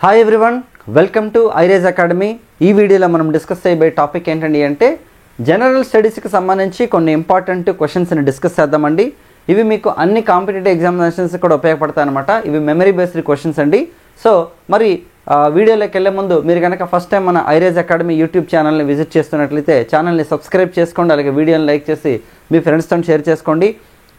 Hi everyone, welcome to ఐరేజ్ academy. ఈ వీడియోలో మనం డిస్కస్ చేయబోయే టాపిక్ ఏంటండి అంటే జనరల్ స్టడీస్కి సంబంధించి కొన్ని ఇంపార్టెంట్ క్వశ్చన్స్ని డిస్కస్ చేద్దామండి. ఇవి మీకు అన్ని కాంపిటేటివ్ ఎగ్జామినేషన్స్ కూడా ఉపయోగపడతాయి అనమాట. ఇవి మెమరీ బేస్డ్ క్వశ్చన్స్ అండి. సో మరి వీడియోలోకి వెళ్ళే ముందు మీరు కనుక ఫస్ట్ టైం మన ఐరేజ్ అకాడమీ యూట్యూబ్ ఛానల్ని విజిట్ చేస్తున్నట్లయితే ఛానల్ని సబ్స్క్రైబ్ చేసుకోండి, అలాగే వీడియోని లైక్ చేసి మీ ఫ్రెండ్స్తో షేర్ చేసుకోండి.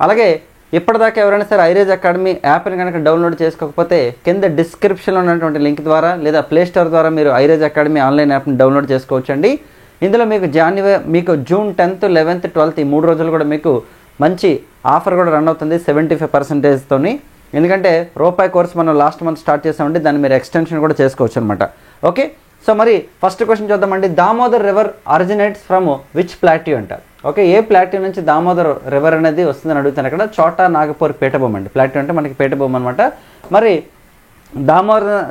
అలాగే ఇప్పటిదాకా ఎవరైనా సరే ఐరేజ్ అకాడమీ యాప్ని కనుక డౌన్లోడ్ చేసుకోకపోతే కింద డిస్క్రిప్షన్లో ఉన్నటువంటి లింక్ ద్వారా లేదా ప్లేస్టోర్ ద్వారా మీరు ఐరేజ్ అకాడమీ ఆన్లైన్ యాప్ని డౌన్లోడ్ చేసుకోవచ్చండి. ఇందులో మీకు జూన్ 10th, 11th, 12th ఈ 3 రోజులు కూడా మీకు మంచి ఆఫర్ కూడా రన్ అవుతుంది 75%తోని. ఎందుకంటే రూపాయి కోర్స్ మనం లాస్ట్ మంత్ స్టార్ట్ చేసామండి, దాన్ని మీరు ఎక్స్టెన్షన్ కూడా చేసుకోవచ్చు అనమాట. ఓకే, సో మరి ఫస్ట్ క్వశ్చన్ చూద్దామండి. Damodar river originates from which plateau అంటారు? ఓకే, ఏ ప్లాట్యూ నుంచి దామోదర్ రివర్ అనేది వస్తుందని అడుగుతాను. ఇక్కడ చోటా నాగపూర్ పీఠభూమి అండి. ప్లాట్యూ అంటే మనకి పీఠభూమి అనమాట. మరి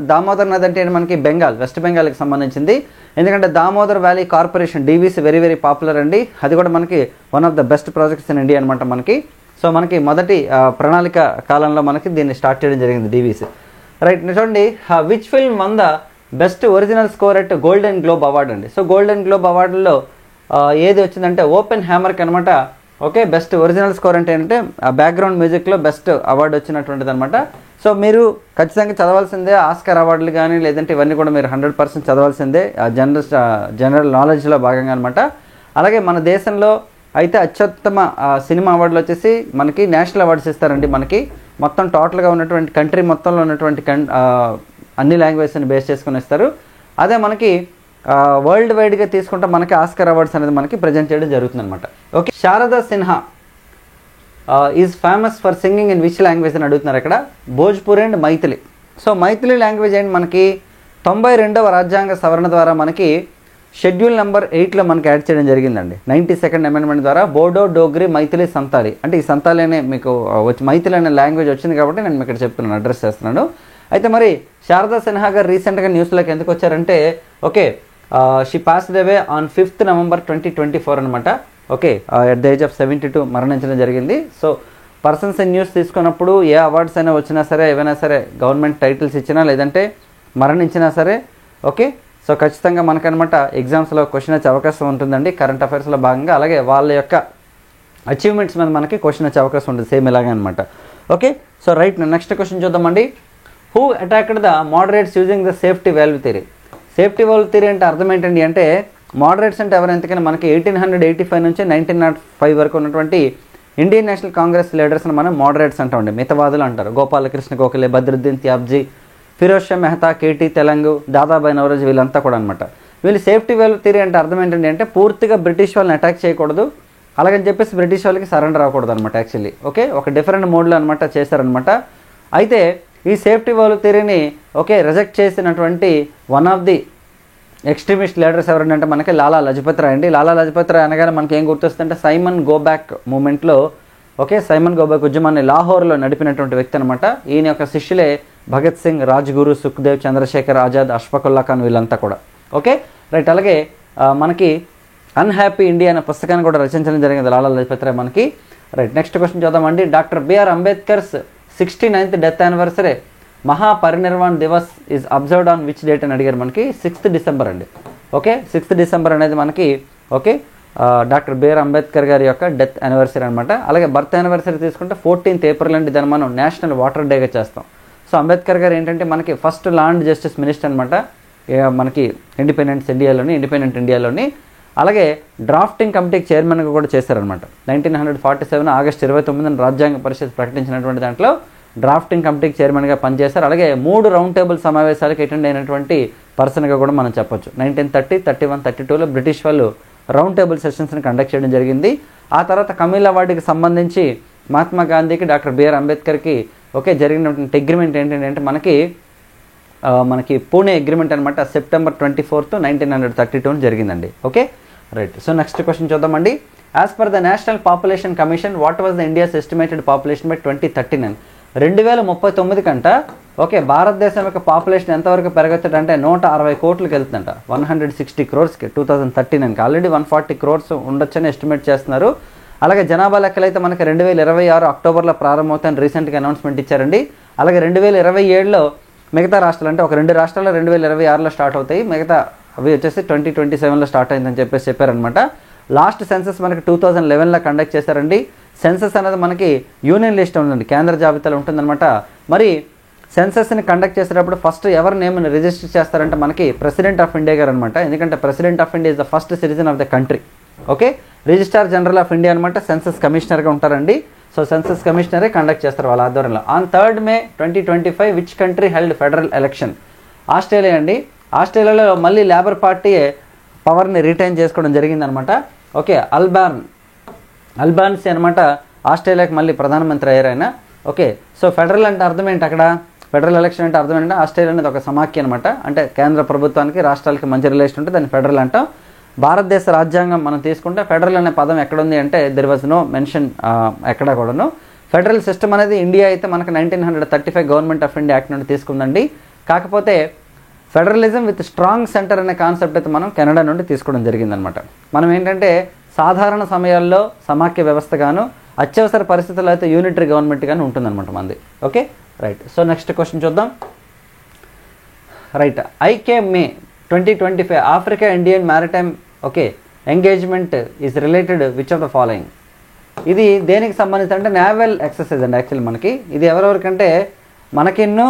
దామోదర్ నది అంటే మనకి బెంగాల్, వెస్ట్ బెంగాల్కి సంబంధించింది. ఎందుకంటే Damodar valley corporation DVC very very popular అండి. అది కూడా మనకి one of the best projects in India అనమాట మనకి. సో మనకి మొదటి ప్రణాళిక కాలంలో మనకి దీన్ని స్టార్ట్ చేయడం జరిగింది డీవీసీ. రైట్, చూడండి, which film one the best original score at golden globe award అండి. సో గోల్డెన్ గ్లోబ్ అవార్డులో ఏది వచ్చిందంటే ఓపెన్ హ్యామర్కి అనమాట. ఓకే, బెస్ట్ ఒరిజినల్ స్కోర్ అంటే ఏంటంటే బ్యాక్గ్రౌండ్ మ్యూజిక్లో బెస్ట్ అవార్డు వచ్చినటువంటిది అనమాట. సో మీరు ఖచ్చితంగా చదవాల్సిందే ఆస్కార్ అవార్డులు కానీ, లేదంటే ఇవన్నీ కూడా మీరు 100% చదవాల్సిందే జనరల్ నాలెడ్జ్లో భాగంగా అనమాట. అలాగే మన దేశంలో అయితే అత్యుత్తమ సినిమా అవార్డులు వచ్చేసి మనకి నేషనల్ అవార్డ్స్ ఇస్తారండి. మనకి మొత్తం టోటల్గా ఉన్నటువంటి కంట్రీ మొత్తంలో ఉన్నటువంటి అన్ని లాంగ్వేజ్ని బేస్ చేసుకుని ఇస్తారు. అదే మనకి వరల్డ్ వైడ్గా తీసుకుంటే మనకి ఆస్కార్ అవార్డ్స్ అనేది మనకి ప్రజెంట్ చేయడం జరుగుతుంది అనమాట. Okay, Sharada Sinha is famous for singing in which language అని అడుగుతున్నారు ఇక్కడ. Bhojpuri and Maithili. So Maithili language ఏంటి మనకి 92వ రాజ్యాంగ సవరణ ద్వారా మనకి షెడ్యూల్ నెంబర్ 8లో మనకి యాడ్ చేయడం జరిగిందండి. 92nd అమెండ్మెంట్ ద్వారా బోడో, డోగ్రి, మైథిలి, సంతాలి. అంటే ఈ సంతాలి అనే మీకు మైథిలి అనే లాంగ్వేజ్ వచ్చింది కాబట్టి నేను ఇక్కడ చెప్తున్నాను, అడ్రస్ చేస్తున్నాను. అయితే మరి శారదా సిన్హా గారు రీసెంట్గా న్యూస్లోకి ఎందుకు వచ్చారంటే, okay, she passed away on 5th November 2024 అనమాట. Okay, at the age of 72 మరణించడం జరిగింది. సో పర్సన్స్ ఇన్ న్యూస్ తీసుకున్నప్పుడు ఏ అవార్డ్స్ అయినా వచ్చినా సరే, ఏవైనా సరే గవర్నమెంట్ టైటిల్స్ ఇచ్చినా లేదంటే మరణించినా సరే, ఓకే, సో ఖచ్చితంగా మనకనమాట ఎగ్జామ్స్లో క్వశ్చన్ వచ్చే అవకాశం ఉంటుందండి కరెంట్ అఫైర్స్లో భాగంగా. అలాగే వాళ్ళ యొక్క అచీవ్మెంట్స్ మీద మనకి క్వశ్చన్ వచ్చే అవకాశం ఉంటుంది సేమ్ ఇలాగే అనమాట. Okay, so right, next question చూద్దామండి. Who attacked the moderates using the safety valve theory? Safety valve theory అంటే అర్థం ఏంటండి అంటే మోడరేట్స్ అంటే ఎవరు? ఎందుకని మనకి 1885 నుంచి 1905 వరకు ఉన్నటువంటి ఇండియన్ నేషనల్ కాంగ్రెస్ లీడర్స్ని మనం మోడరేట్స్ అంటామండి. మితవాదులు అంటారు. గోపాలకృష్ణ గోఖలే, బద్రుద్దీన్ త్యాబ్జీ, ఫిరోజ్ షా మెహతా, కేటీ తెలంగు, దాదాబాయి నవరోజ్ వీళ్ళంతా కూడా అనమాట. వీళ్ళు సేఫ్టీ వాల్వ్ థియరీ అంటే అర్థం ఏంటండి అంటే పూర్తిగా బ్రిటిష్ వాళ్ళని అటాక్ చేయకూడదు, అలాగని చెప్పేసి బ్రిటిష్ వాళ్ళకి సరెండర్ అవ్వకూడదు అనమాట. యాక్చువల్లీ ఓకే, ఒక డిఫరెంట్ మోడ్లో అనమాట చేశారనమాట. అయితే ఈ సేఫ్టీ వాల్వ్ థియరీని ఓకే రిజెక్ట్ చేసినటువంటి one of the extremist leaders ఎవరంటే మనకి లాలా లజపత్ రాయ్ అండి. లాలా లజపత్ రాయ్ అనగానే మనకి ఏం గుర్తొస్తుందంటే సైమన్ గోబ్యాక్ మూమెంట్లో, ఓకే, సైమన్ గోబ్యాక్ ఉద్యమాన్ని లాహోర్లో నడిపినటువంటి వ్యక్తి అనమాట. ఈయన యొక్క శిష్యులే భగత్ సింగ్, రాజ్గురు, సుఖ్దేవ్, చంద్రశేఖర్ ఆజాద్, అష్ఫాకుల్లా ఖాన్ వీళ్ళంతా కూడా. Okay, right. అలాగే మనకి అన్హ్యాపీ ఇండియా అనే పుస్తకాన్ని కూడా రచించడం జరిగింది లాలా లజపత్ రాయ్ మనకి. రైట్, నెక్స్ట్ క్వశ్చన్ చూద్దామండి. Doctor BR Ambedkar's 69th death anniversary Mahaparinirvan Diwas is observed on which date అని అడిగారు మనకి. 6th December అండి. ఓకే, 6th December అనేది మనకి ఓకే డాక్టర్ బిఆర్ అంబేద్కర్ గారి యొక్క డెత్ యానివర్సరీ అనమాట. అలాగే బర్త్ యానివర్సరీ తీసుకుంటే 14th April అండి. దాన్ని మనం నేషనల్ వాటర్ డేగా చేస్తాం. సో అంబేద్కర్ గారు ఏంటంటే మనకి ఫస్ట్ ల్యాండ్ జస్టిస్ మినిస్టర్ అనమాట మనకి ఇండిపెండెంట్ ఇండియాలోని. అలాగే డ్రాఫ్టింగ్ కమిటీకి చైర్మన్గా కూడా చేశారనమాట. 1947 August 29 రాజ్యాంగ పరిషత్ ప్రకటించినటువంటి దాంట్లో డ్రాఫ్టింగ్ కమిటీకి చైర్మన్గా పనిచేశారు. అలాగే 3 రౌండ్ టేబుల్ సమావేశాలకు అటెండ్ అయినటువంటి పర్సన్గా కూడా మనం చెప్పొచ్చు. 1930, 31, 32లో బ్రిటిష్ వాళ్ళు రౌండ్ టేబుల్ సెషన్స్ని కండక్ట్ చేయడం జరిగింది. ఆ తర్వాత కమిల్ అవార్డుకి సంబంధించి మహాత్మా గాంధీకి, డాక్టర్ బిఆర్ అంబేద్కర్కి ఓకే జరిగినటువంటి అగ్రిమెంట్ ఏంటంటే మనకి పూణే అగ్రిమెంట్ అనమాట. September 24, 1932 జరిగిందండి. Okay, right. So next question చూద్దామండి. As per the national population commission what was the India's estimated population by 2039? 2039 కంట ఓకే భారతదేశం యొక్క పాపులేషన్ ఎంతవరకు పెరగచ్చంటే 160 కోట్లకి వెళ్తుందంట. 160 crores 2039కి. ఆల్రెడీ 140 crores ఉండొచ్చని ఎస్టిమేట్ చేస్తున్నారు. అలాగే జనాభా లెక్కలైతే మనకి 2026 అక్టోబర్లో ప్రారంభమవుతాయని రీసెంట్గా అనౌన్స్మెంట్ ఇచ్చారండి. అలాగే 2027లో మిగతా రాష్ట్రాలు అంటే ఒక 2 రాష్ట్రాలు 2026లో స్టార్ట్ అవుతాయి, మిగతా అవి వచ్చేసి 2027లో స్టార్ట్ అయిందని చెప్పేసి చెప్పారనమాట. లాస్ట్ సెన్సస్ మనకి 2011లో కండక్ట్ చేశారండి. సెన్సస్ అనేది మనకి యూనియన్ లిస్ట్ ఉందండి, కేంద్ర జాబితాలో ఉంటుందన్నమాట. మరి సెన్సస్ని కండక్ట్ చేసేటప్పుడు ఫస్ట్ ఎవరి నేమ్ని రిజిస్టర్ చేస్తారంటే మనకి ప్రెసిడెంట్ ఆఫ్ ఇండియా గారు అనమాట. ఎందుకంటే president of India is the first citizen of the country. Okay, registrar general of India అనమాట సెన్సస్ కమిషనర్గా ఉంటారండి. సో సెన్సస్ కమిషనరే కండక్ట్ చేస్తారు వాళ్ళ ఆధ్వర్యంలో. On 3rd May 2025 which country held federal election? Australia అండి. ఆస్ట్రేలియాలో మళ్ళీ లేబర్ పార్టీ పవర్ని రిటైన్ చేసుకోవడం జరిగిందనమాట. ఓకే, అల్బాన్సీ అనమాట ఆస్ట్రేలియాకి మళ్ళీ ప్రధానమంత్రి అయ్యారు ఆయన. ఓకే, సో ఫెడరల్ అంటే అర్థం ఏంటి అక్కడ? ఫెడరల్ ఎలక్షన్ అంటే అర్థం ఏంటంటే ఆస్ట్రేలియా అనేది ఒక సమాఖ్య అనమాట. అంటే కేంద్ర ప్రభుత్వానికి రాష్ట్రాలకి మంచి రిలేషన్ ఉంటే దాన్ని ఫెడరల్ అంటాం. భారతదేశ రాజ్యాంగం మనం తీసుకుంటే ఫెడరల్ అనే పదం ఎక్కడుంది అంటే దెర్ వాజ్ నో మెన్షన్ ఎక్కడా కూడాను. ఫెడరల్ సిస్టమ్ అనేది ఇండియా అయితే మనకు 1935 గవర్నమెంట్ ఆఫ్ ఇండియా యాక్ట్ నుండి తీసుకుందండి. కాకపోతే ఫెడరలిజం విత్ స్ట్రాంగ్ సెంటర్ అనే కాన్సెప్ట్ అయితే మనం కెనడా నుండి తీసుకోవడం జరిగిందనమాట. మనం ఏంటంటే సాధారణ సమయాల్లో సమాఖ్య వ్యవస్థగాను, అత్యవసర పరిస్థితుల్లో అయితే యూనిటరీ గవర్నమెంట్గాను ఉంటుందన్నమాట మనది. Okay, right. So next question చూద్దాం. Right, I K me 2025 Africa Indian maritime okay engagement is related which of the following? ఇది దేనికి సంబంధించి అంటే నేవల్ ఎక్సర్సైజ్ అండి. యాక్చువల్లీ మనకి ఇది ఎవరెవరికంటే మనకిన్నో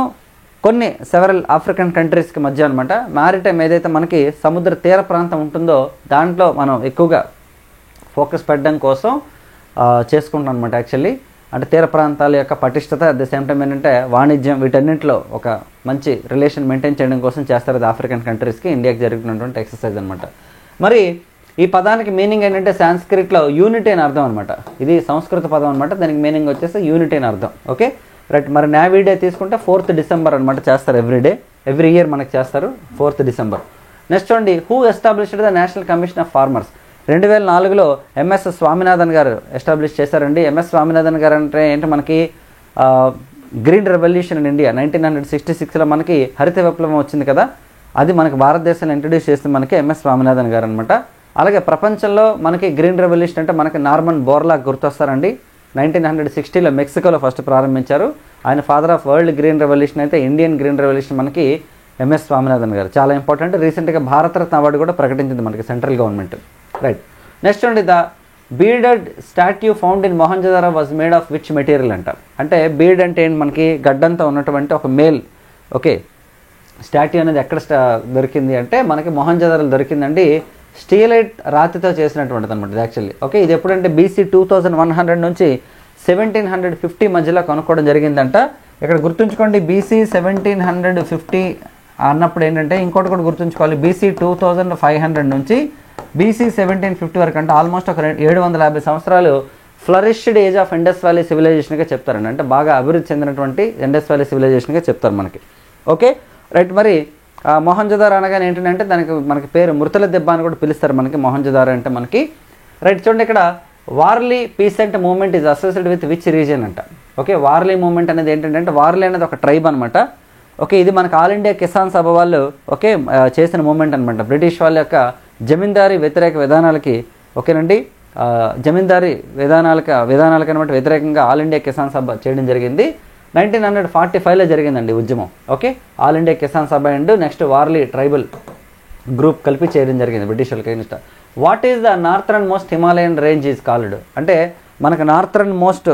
కొన్ని సెవరల్ ఆఫ్రికన్ కంట్రీస్కి మధ్య అనమాట. మ్యారిటైమ్ ఏదైతే మనకి సముద్ర తీర ప్రాంతం ఉంటుందో దాంట్లో మనం ఎక్కువగా ఫోకస్ పెట్టడం కోసం చేసుకుంటాం అనమాట. యాక్చువల్లీ అంటే తీర ప్రాంతాల యొక్క పటిష్టత, అట్ ద సేమ్ టైం ఏంటంటే వాణిజ్యం, వీటన్నింటిలో ఒక మంచి రిలేషన్ మెయింటైన్ చేయడం కోసం చేస్తారు అది ఆఫ్రికన్ కంట్రీస్కి ఇండియాకి జరుగుతున్నటువంటి ఎక్సర్సైజ్ అనమాట. మరి ఈ పదానికి మీనింగ్ ఏంటంటే సాంస్క్రిట్లో యూనిటీ అని అర్థం అనమాట. ఇది సంస్కృత పదం అనమాట, దానికి మీనింగ్ వచ్చేసి యూనిటీ అని అర్థం. Okay, right. మరి నేవీ డే తీసుకుంటే 4th December అనమాట చేస్తారు. ఎవ్రీ ఇయర్ మనకి చేస్తారు 4th December. నెక్స్ట్ చూడండి, who established the national commission of farmers? 2004లో ఎంఎస్ స్వామినాథన్ గారు ఎస్టాబ్లిష్ చేశారండి. ఎంఎస్ స్వామినాథన్ గారు అంటే ఏంటి మనకి గ్రీన్ రెవల్యూషన్ ఇన్ ఇండియా 1966లో మనకి హరిత విప్లవం వచ్చింది కదా, అది మనకి భారతదేశంలో ఇంట్రడ్యూస్ చేసింది మనకి ఎంఎస్ స్వామినాథన్ గారు అనమాట. అలాగే ప్రపంచంలో మనకి గ్రీన్ రెవల్యూషన్ అంటే మనకి నార్మన్ బోర్లాగ్ గుర్తొస్తారండి. 1960లో మెక్సికోలో ఫస్ట్ ప్రారంభించారు. ఆయన father of world green revolution అయితే ఇండియన్ గ్రీన్ రెవల్యూషన్ మనకి ఎంఎస్ స్వామినాథన్ గారు. చాలా ఇంపార్టెంట్. రీసెంట్గా భారతరత్న అవార్డు కూడా ప్రకటించింది మనకి సెంట్రల్ గవర్నమెంట్. రైట్. నెక్స్ట్ అండి, the beaded statue found in Mohenjo-daro was made of which material అంట? అంటే బీడ్ అంటే ఏంటి మనకి గడ్డంతో ఉన్నటువంటి ఒక మేల్ ఓకే స్టాట్యూ అనేది ఎక్కడ దొరికింది అంటే మనకి మొహంజదారోలో దొరికిందండి. స్టీలైట్ రాతితో చేసినటువంటిది అనమాట యాక్చువల్లీ. ఓకే, ఇది ఎప్పుడంటే BC 2100 నుంచి 1750 మధ్యలో కనుక్కోవడం జరిగిందంట. ఇక్కడ గుర్తుంచుకోండి, BC 1750 అన్నప్పుడు ఏంటంటే ఇంకోటి కూడా గుర్తుంచుకోవాలి, BC 2500 నుంచి BC 1750 వరకు అంటే ఆల్మోస్ట్ ఒక 750 సంవత్సరాలు flourished age of Indus valley సివిలైజేషన్గా చెప్తారండి. అంటే బాగా అభివృద్ధి చెందినటువంటి ఇండస్ వ్యాలీ సివిలైజేషన్గా చెప్తారు మనకి. Okay, right. మరి మొహంజదారో అనగానే ఏంటంటే దానికి మనకి పేరు మృతుల దెబ్బ అని కూడా పిలుస్తారు మనకి మొహంజదారో అంటే మనకి. రైట్, చూడండి ఇక్కడ Warli peasant movement is associated with which region అంట? ఓకే, వార్లీ మూవ్మెంట్ అనేది ఏంటంటే వార్లీ అనేది ఒక ట్రైబ్ అనమాట. ఓకే, ఇది మనకు ఆల్ ఇండియా కిసాన్ సభ వాళ్ళు ఓకే చేసిన మూవ్మెంట్ అనమాట. బ్రిటిష్ వాళ్ళ యొక్క జమీందారీ వ్యతిరేక విధానాలకి ఓకేనండి జమీందారీ విధానాలకు అనమాట వ్యతిరేకంగా ఆల్ ఇండియా కిసాన్ సభ చేయడం జరిగింది. 1945లో జరిగిందండి ఉద్యమం. Okay, all India Kisan Sabha and next Warli tribal group కలిపి చేయడం జరిగింది బ్రిటిష్ వాళ్ళకి. What is the northern most Himalayan range is called? అంటే మనకు నార్థరన్ మోస్ట్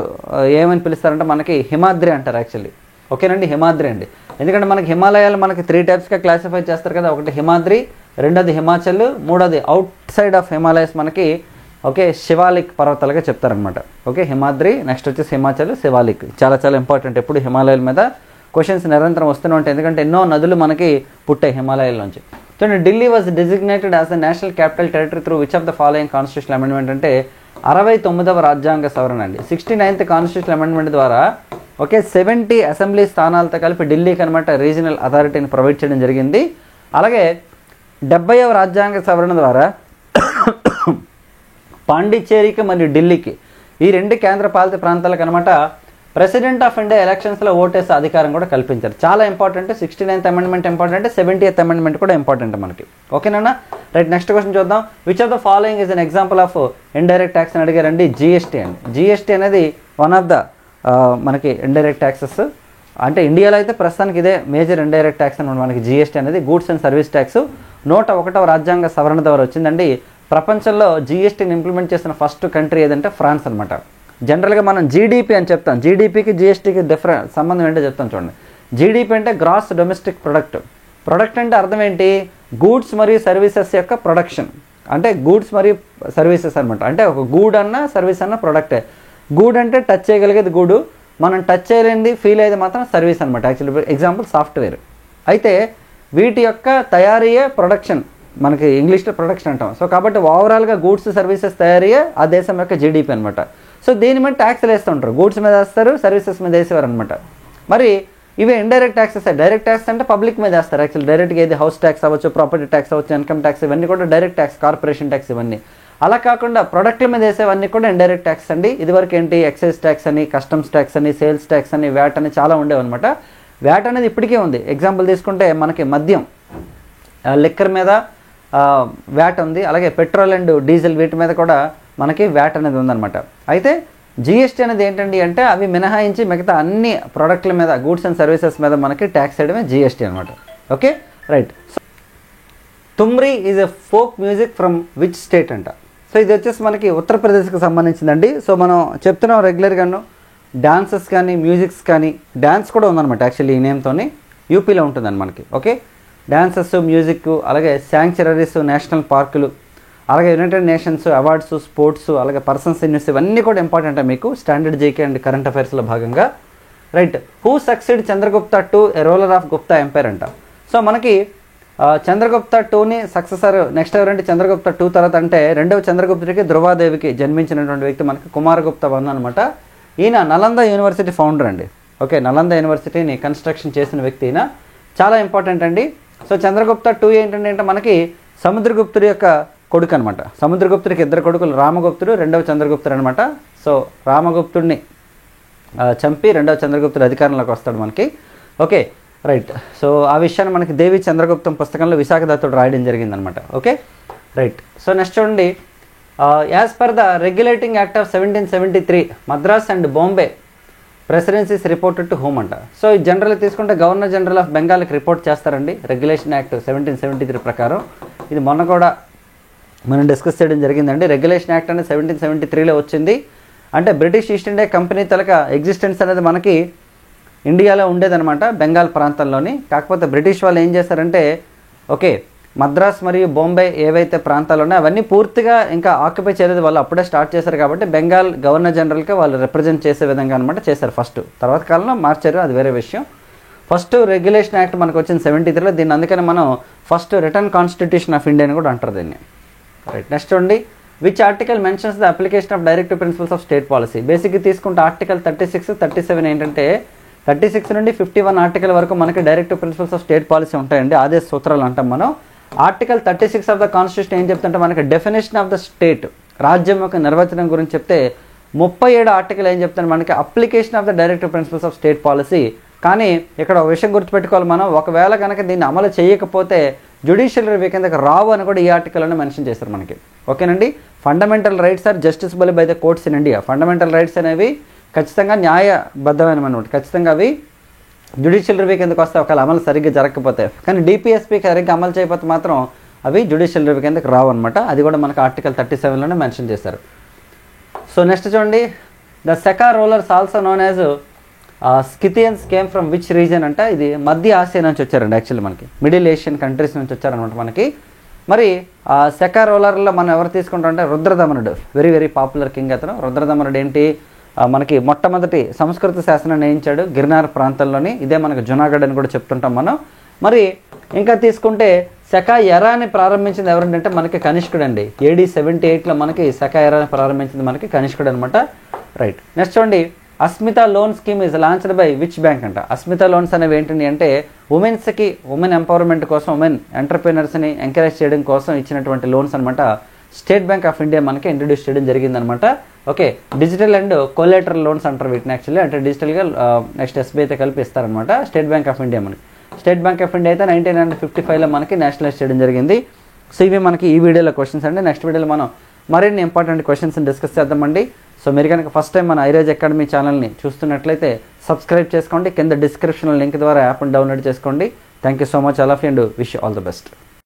ఏమని పిలుస్తారంటే మనకి హిమాద్రి అంటారు యాక్చువల్లీ. ఓకేనండి, హిమాద్రి అండి. ఎందుకంటే మనకి హిమాలయాలు మనకి 3 టైప్స్గా క్లాసిఫై చేస్తారు కదా. ఒకటి హిమాద్రి, రెండోది హిమాచల్, మూడోది అవుట్ సైడ్ ఆఫ్ హిమాలయస్ మనకి ఓకే శివాలిక్ పర్వతాలుగా చెప్తారనమాట. ఓకే, హిమాద్రి, నెక్స్ట్ వచ్చేసి హిమాచల్, శివాలిక్. చాలా చాలా ఇంపార్టెంట్. ఎప్పుడు హిమాలయాల మీద క్వశ్చన్స్ నిరంతరం వస్తూనే ఉంటాయి, ఎందుకంటే ఎన్నో నదులు మనకి పుట్టాయి హిమాలయాల నుంచి. చూడండి, Delhi was designated as the national capital territory through which of the following constitutional amendment అంటే 69వ రాజ్యాంగ సవరణ అండి. 69th కాన్స్టిట్యూషనల్ అమెండ్మెంట్ ద్వారా ఓకే 70 అసెంబ్లీ స్థానాలతో కలిపి ఢిల్లీకి అనమాట రీజనల్ అథారిటీని ప్రొవైడ్ చేయడం జరిగింది. అలాగే 70వ రాజ్యాంగ సవరణ ద్వారా పాండిచ్చేరికి మరియు ఢిల్లీకి ఈ 2 కేంద్ర పాలిత ప్రాంతాలకు అనమాట ప్రెసిడెంట్ ఆఫ్ ఇండియా ఎలక్షన్స్లో ఓటేసే అధికారం కూడా కల్పించారు. చాలా important. 69th amendment important, 70th amendment కూడా ఇంపార్టెంట్ మనకి. ఓకేనా? రైట్, నెక్స్ట్ క్వశ్చన్ చూద్దాం. Which of the following is an example of indirect tax అని అడిగారండి. GST అండి. GST అనేది వన్ ఆఫ్ ద మనకి ఇండైరెక్ట్ ట్యాక్సెస్. అంటే ఇండియాలో అయితే ప్రస్తుతానికి ఇదే మేజర్ ఇండైరెక్ట్ ట్యాక్స్ అనమాట మనకి జిఎస్టీ అనేది, గూడ్స్ అండ్ సర్వీస్ ట్యాక్స్ 101వ రాజ్యాంగ సవరణ ద్వారా వచ్చిందండి. ప్రపంచంలో జిఎస్టీని ఇంప్లిమెంట్ చేసిన ఫస్ట్ కంట్రీ ఏదంటే ఫ్రాన్స్ అనమాట. జనరల్గా మనం జీడిపి అని చెప్తాం, జీడిపికి జిఎస్టీకి సంబంధం ఏంటో చెప్తాం చూడండి. జీడిపి అంటే గ్రాస్ డొమెస్టిక్ ప్రొడక్ట్. ప్రొడక్ట్ అంటే అర్థం ఏంటి? గూడ్స్ మరియు సర్వీసెస్ యొక్క ప్రొడక్షన్, అంటే గూడ్స్ మరియు సర్వీసెస్ అనమాట. అంటే ఒక గూడ్ అన్న సర్వీస్ అన్న ప్రొడక్టే. గూడ్ అంటే టచ్ చేయగలిగేది గూడు, మనం టచ్ చేయలేనిది ఫీల్ అయ్యేది మాత్రం సర్వీస్ అనమాట. Actually example software. అయితే వీటి యొక్క తయారీయే ప్రొడక్షన్, మనకి ఇంగ్లీష్లో ప్రొడక్షన్ అంటాం. సో కాబట్టి ఓవరాల్గా గూడ్స్ సర్వీసెస్ తయారీయే ఆ దేశం యొక్క జీడిపి అనమాట. సో దీని మీద ట్యాక్స్లు వేస్తుంటారు, గూడ్స్ మీద వేస్తారు, సర్వీసెస్ మీద వేసేవారు అనమాట. మరి ఇవి ఇండైరెక్ట్ ట్యాక్సెస్. డైరెక్ట్ ట్యాక్స్ అంటే పబ్లిక్ మీద వేస్తారు. యాక్చువల్లీ డైరెక్ట్గా ఏది హౌస్ ట్యాక్స్ అవ్వచ్చు, ప్రాపర్టీ ట్యాక్స్ అవ్వచ్చు, ఇన్కమ్ ట్యాక్స్, ఇవన్నీ కూడా డైరెక్ట్ ట్యాక్స్, కార్పొరేషన్ ట్యాక్స్ ఇవన్నీ. అలా కాకుండా ప్రొడక్ట్ల మీద వేసేవన్నీ కూడా ఇండైరెక్ట్ ట్యాక్స్ అండి. ఇదివరకు ఏంటి? ఎక్సైజ్ ట్యాక్స్ అని, కస్టమ్స్ ట్యాక్స్ అని, సేల్స్ ట్యాక్స్ అని, వ్యాట్ అని చాలా ఉండేవన్నమాట. వ్యాట్ అనేది ఇప్పటికే ఉంది. ఎగ్జాంపుల్ తీసుకుంటే మనకి మద్యం, లిక్కర్ మీద వ్యాట్ ఉంది, అలాగే పెట్రోల్ అండ్ డీజిల్ వీటి మీద కూడా మనకి వ్యాట్ అనేది ఉందన్నమాట. అయితే జిఎస్టీ అనేది ఏంటండి అంటే అవి మినహాయించి మిగతా అన్ని ప్రోడక్ట్ల మీద, గూడ్స్ అండ్ సర్వీసెస్ మీద మనకి ట్యాక్స్ వేయడమే జిఎస్టీ అనమాట. Okay, right. Thumri is a folk music from which state అంట. సో ఇది వచ్చేసి మనకి ఉత్తరప్రదేశ్కి సంబంధించిందండి. సో మనం చెప్తున్నాం రెగ్యులర్గాను డాన్సెస్ కానీ, మ్యూజిక్స్ కానీ, డ్యాన్స్ కూడా ఉందన్నమాట యాక్చువల్లీ ఈ నేమ్తోని. యూపీలో ఉంటుందండి మనకి. ఓకే, డ్యాన్సెస్, మ్యూజిక్, అలాగే శాంక్చురీస్, నేషనల్ పార్కులు, అలాగే యునైటెడ్ నేషన్స్ అవార్డ్స్, స్పోర్ట్స్, అలాగే పర్సన్స్ ఇన్వెస్ట్, ఇవన్నీ కూడా ఇంపార్టెంట్ మీకు స్టాండర్డ్ జీకే అండ్ కరెంట్ అఫైర్స్లో భాగంగా. Right. Who succeed Chandragupta to a ruler of Gupta umpire అంట. సో మనకి చంద్రగుప్త టూని సక్సెసర్ నెక్స్ట్ ఎవరంటే చంద్రగుప్త టూ తర్వాత అంటే రెండవ చంద్రగుప్తుడికి ధ్రువాదేవికి జన్మించినటువంటి వ్యక్తి మనకి కుమారగుప్త వన్ అనమాట. ఈయన నలంద యూనివర్సిటీ ఫౌండర్ అండి. ఓకే, నలంద యూనివర్సిటీని కన్స్ట్రక్షన్ చేసిన వ్యక్తి ఈయన. చాలా ఇంపార్టెంట్ అండి. సో చంద్రగుప్త టూ ఏంటంటే మనకి సముద్రగుప్తుడి యొక్క కొడుకు అనమాట. సముద్రగుప్తుడికి ఇద్దరు కొడుకులు, రామగుప్తుడు, రెండవ చంద్రగుప్తుడు అనమాట. సో రామగుప్తుడిని చంపి రెండవ చంద్రగుప్తుడు అధికారంలోకి వస్తాడు మనకి. Okay, right. సో ఆ విషయాన్ని మనకి దేవి చంద్రగుప్తం పుస్తకంలో విశాఖదత్తుడు రాయడం జరిగిందనమాట. Okay, right. సో నెక్స్ట్ చూడండి, as per the regulating act of 1773 Madras and Bombay presidencies reported to home అంట. సో ఈ జనరల్ తీసుకుంటే గవర్నర్ జనరల్ ఆఫ్ బెంగాల్కి రిపోర్ట్ చేస్తారండి రెగ్యులేషన్ యాక్ట్ 1773 ప్రకారం. ఇది మొన్న కూడా మనం డిస్కస్ చేయడం జరిగిందండి. రెగ్యులేషన్ యాక్ట్ అనేది 1773లో వచ్చింది. అంటే బ్రిటిష్ ఈస్ట్ ఇండియా కంపెనీ తలక ఎగ్జిస్టెన్స్ అనేది మనకి ఇండియాలో ఉండేదన్నమాట, బెంగాల్ ప్రాంతంలోని. కాకపోతే బ్రిటిష్ వాళ్ళు ఏం చేస్తారంటే ఓకే మద్రాస్ మరియు బాంబే ఏవైతే ప్రాంతాలు ఉన్నాయో అవన్నీ పూర్తిగా ఇంకా ఆక్యుపై చేయలేదు, వాళ్ళు అప్పుడే స్టార్ట్ చేశారు. కాబట్టి బెంగాల్ గవర్నర్ జనరల్కి వాళ్ళు రిప్రజెంట్ చేసే విధంగా అనమాట చేశారు ఫస్ట్. తర్వాత కాలంలో మార్చారు, అది వేరే విషయం. ఫస్ట్ రెగ్యులేషన్ యాక్ట్ మనకు వచ్చింది 73లో. దీన్ని అందుకని మనం first return constitution of India అని కూడా అంటారు దీన్ని. రైట్. నెక్స్ట్ చూడండి, which article mentions the application of directive principles of state policy. బేసిక్గా తీసుకుంటే ఆర్టికల్ 36, 37 ఏంటంటే 36 నుండి 51 ఆర్టికల్ వరకు మనకి directive principles of state policy ఉంటాయండి, ఆదేశ సూత్రాలు అంటాం మనం. ఆర్టికల్ 36 ఆఫ్ ద కాన్స్టిట్యూషన్ ఏం చెప్తుంటే మనకి డెఫినేషన్ ఆఫ్ ద స్టేట్, రాజ్యం యొక్క నిర్వచనం గురించి చెప్తే 37 ఆర్టికల్ ఏం చెప్తాను మనకి application of the directive principles of state policy. కానీ ఇక్కడ ఒక విషయం గుర్తుపెట్టుకోవాలి మనం, ఒకవేళ కనుక దీన్ని అమలు చేయకపోతే జ్యుడిషియల్ రివ్యూ కిందకి రావు అని కూడా ఈ ఆర్టికల్లోనే మెన్షన్ చేశారు మనకి. ఓకేనండి. Fundamental rights are justiciable by the courts in India. Fundamental rights అనేవి ఖచ్చితంగా న్యాయబద్ధమైనవి, ఖచ్చితంగా అవి జ్యుడిషియల్ రివ్యూ కిందకి వస్తే ఒకవేళ అమలు సరిగ్గా జరగకపోతే. కానీ డిపిఎస్పీ సరిగ్గా అమలు చేయకపోతే మాత్రం అవి జ్యుడిషియల్ రివ్యూ కిందకి రావు అనమాట. అది కూడా మనకు ఆర్టికల్ 37లోనే మెన్షన్ చేశారు. సో నెక్స్ట్ చూడండి, the Saka rulers also known as Scythians came from which region అంటే ఇది మధ్య ఆసియా నుంచి వచ్చారండి. యాక్చువల్లీ మనకి మిడిల్ ఏషియన్ కంట్రీస్ నుంచి వచ్చారనమాట మనకి. మరి ఆ సెకా రోలర్లో మనం ఎవరు తీసుకుంటాం అంటే రుద్రదమనుడు, వెరీ వెరీ పాపులర్ కింగ్ అతను. రుద్రదమనుడు ఏంటి మనకి మొట్టమొదటి సంస్కృత శాసనాన్ని వేయించాడు గిర్నార్ ప్రాంతంలోని. ఇదే మనకు జునాగఢ్ అని కూడా చెప్తుంటాం మనం. మరి ఇంకా తీసుకుంటే సెకా ఎరాని ప్రారంభించింది ఎవరంటే మనకి కనిష్కుడు అండి. AD 78లో మనకి సెకా ఎరాని ప్రారంభించింది మనకి కనిష్కుడు అనమాట. రైట్. నెక్స్ట్ చూడండి, Asmita loan scheme is launched by which bank అంట. అస్మిత లోన్స్ అనేవి ఏంటండి అంటే ఉమెన్స్కి, ఉమెన్ ఎంపవర్మెంట్ కోసం, ఉమెన్ ఎంటర్ప్రీనర్స్ని ఎంకరేజ్ చేయడం కోసం ఇచ్చినటువంటి లోన్స్ అనమాట. స్టేట్ బ్యాంక్ ఆఫ్ ఇండియా మనకి ఇంట్రడ్యూస్ చేయడం జరిగిందనమాట. Okay, digital and collateral loans అంటారు వీటిని యాక్చువల్లీ. అంటే డిజిటల్గా నెక్స్ట్ SBIతో కలిపి ఇస్తారనమాట స్టేట్ బ్యాంక్ ఆఫ్ ఇండియా మనకి. స్టేట్ బ్యాంక్ ఆఫ్ ఇండియా అయితే 1955లో మనకి నేషనలైజ్ చేయడం జరిగింది. సో ఇవి మనకి ఈ వీడియోలో క్వశ్చన్స్ అండి. నెక్స్ట్ వీడియోలో మనం మరిన్ని ఇంపార్టెంట్ క్వశ్చన్స్ డిస్కస్ చేద్దామండి. సో మీరు కనుక ఫస్ట్ టైం మన ఐరాజ్ అకాడమీ ఛానల్ని చూస్తున్నట్లయితే సబ్స్క్రైబ్ చేసుకోండి, కింద డిస్క్రిప్షన్ లింక్ ద్వారా యాప్ని డౌన్లోడ్ చేసుకోండి. Thank you so much all of you and wish all the best.